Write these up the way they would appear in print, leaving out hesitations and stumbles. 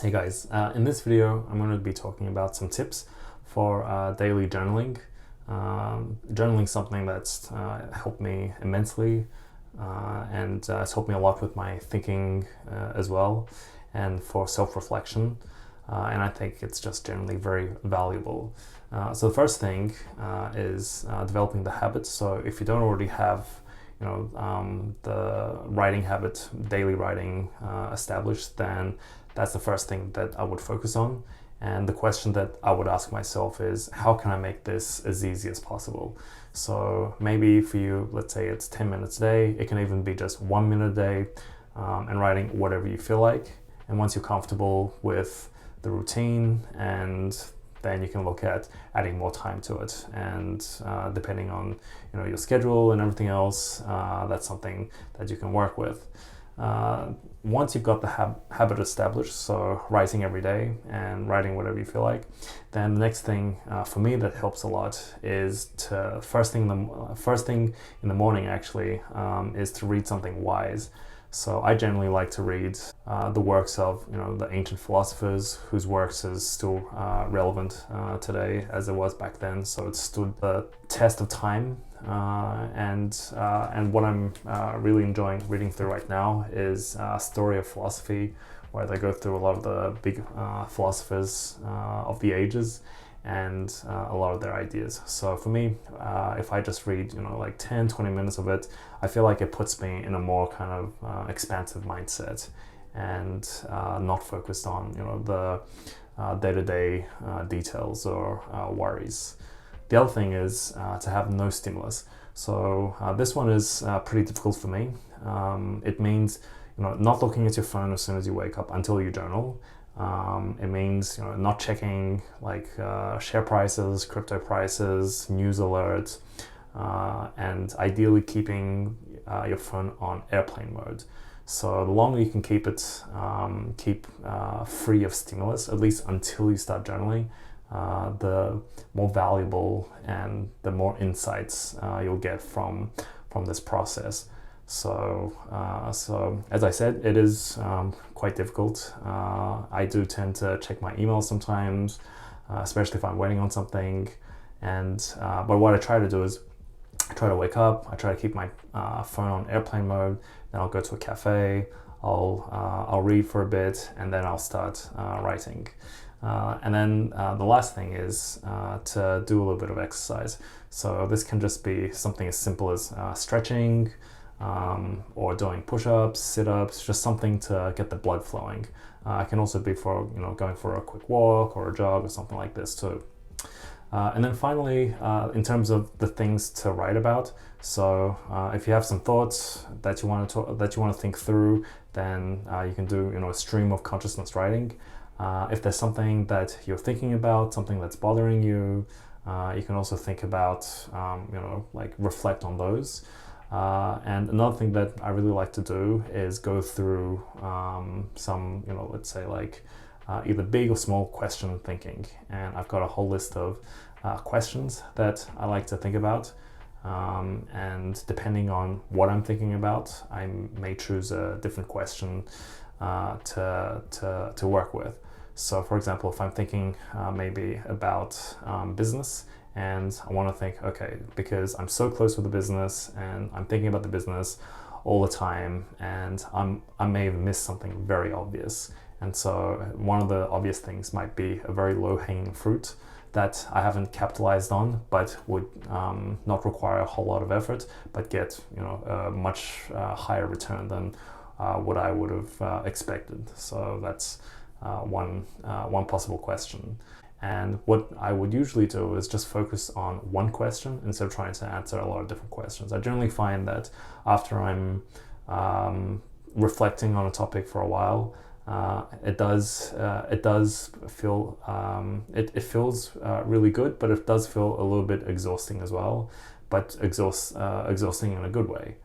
Hey guys, in this video I'm going to be talking about some tips for daily journaling. Journaling is something that's helped me immensely and it's helped me a lot with my thinking as well, and for self-reflection, and I think it's just generally very valuable. So the first thing is developing the habit. So if you don't already have the writing habit, daily writing established, then that's the first thing that I would focus on. And the question that I would ask myself is, how can I make this as easy as possible? So maybe for you, let's say it's 10 minutes a day. It can even be just 1 minute a day, and writing whatever you feel like. And once you're comfortable with the routine, and then you can look at adding more time to it. And depending on your schedule and everything else, that's something that you can work with. Once you've got the habit established, so writing every day and writing whatever you feel like, then the next thing for me that helps a lot is to first thing in the morning actually, is to read something wise. So I generally like to read the works of the ancient philosophers, whose works is still relevant today as it was back then. So it stood the test of time. And what I'm really enjoying reading through right now is a story of philosophy, where they go through a lot of the big philosophers of the ages and a lot of their ideas. So for me, if I just read like 10-20 minutes of it, I feel like it puts me in a more kind of expansive mindset, and not focused on the day-to-day details or worries. The other thing is to have no stimulus. So this one is pretty difficult for me. It means not looking at your phone as soon as you wake up until you journal. It means not checking like share prices, crypto prices, news alerts, and ideally keeping your phone on airplane mode. So the longer you can keep it free of stimulus, at least until you start journaling, the more valuable and the more insights you'll get from this process. So as I said, it is quite difficult. I do tend to check my emails sometimes, especially if I'm waiting on something. But what I try to do is I try to wake up, I try to keep my phone on airplane mode, then I'll go to a cafe, I'll read for a bit, and then I'll start writing. And then the last thing is to do a little bit of exercise. So this can just be something as simple as stretching, or doing push-ups, sit-ups, just something to get the blood flowing. It can also be for going for a quick walk or a jog or something like this too. And then finally, in terms of the things to write about, so if you have some thoughts that you want to think through, then you can do a stream of consciousness writing. If there's something that you're thinking about, something that's bothering you, you can also think about, like reflect on those. And another thing that I really like to do is go through some, let's say like either big or small question thinking. And I've got a whole list of questions that I like to think about. And depending on what I'm thinking about, I may choose a different question to work with. So for example, if I'm thinking maybe about business, and I want to think, okay, because I'm so close with the business and I'm thinking about the business all the time, and I may have missed something very obvious. And so one of the obvious things might be a very low-hanging fruit that I haven't capitalized on, but would not require a whole lot of effort, but get a much higher return than what I would have expected. So that's one possible question. And what I would usually do is just focus on one question instead of trying to answer a lot of different questions. I generally find that after I'm reflecting on a topic for a while, it feels really good, but it does feel a little bit exhausting as well, but exhausting in a good way.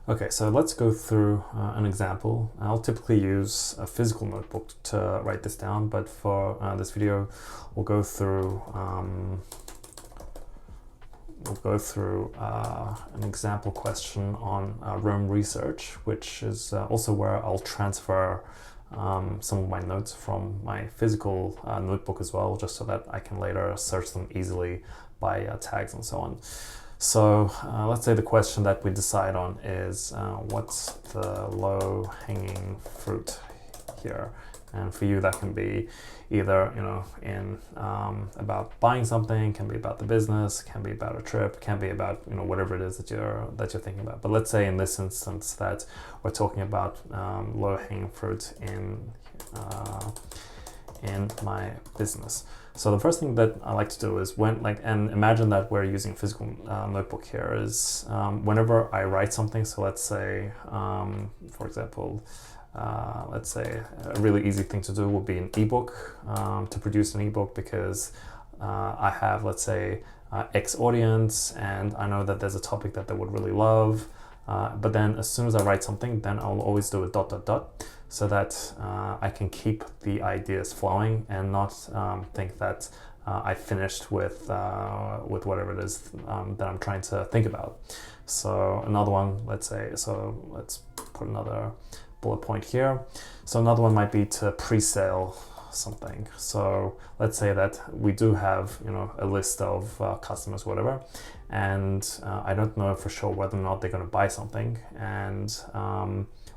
Okay, so let's go through an example. I'll typically use a physical notebook to write this down, but for this video, we'll go through an example question on Rome research, which is also where I'll transfer some of my notes from my physical notebook as well, just so that I can later search them easily by tags and so on. So let's say the question that we decide on is what's the low-hanging fruit here? And for you, that can be either, in about buying something, can be about the business, can be about a trip, can be about, whatever it is that you're thinking about. But let's say in this instance that we're talking about low-hanging fruit in my business. So the first thing that I like to do is and imagine that we're using a physical notebook here, is whenever I write something. So let's say, for example, let's say a really easy thing to do would be an ebook, to produce an ebook, because I have, let's say, X audience, and I know that there's a topic that they would really love. But then as soon as I write something, then I'll always do a ... so that I can keep the ideas flowing and not think that I finished with whatever it is that I'm trying to think about. So another one, let's put another bullet point here. So another one might be to pre-sale something. So let's say that we do have a list of customers, whatever, and I don't know for sure whether or not they're going to buy something. And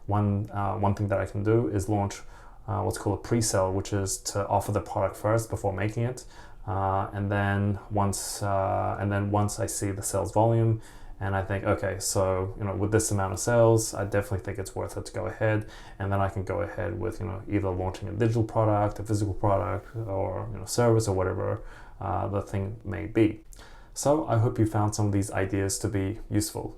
one thing that I can do is launch what's called a pre-sale, which is to offer the product first before making it, and then once I see the sales volume, and I think, okay, so with this amount of sales, I definitely think it's worth it to go ahead, and then I can go ahead with either launching a digital product, a physical product, or service, or whatever the thing may be. So I hope you found some of these ideas to be useful.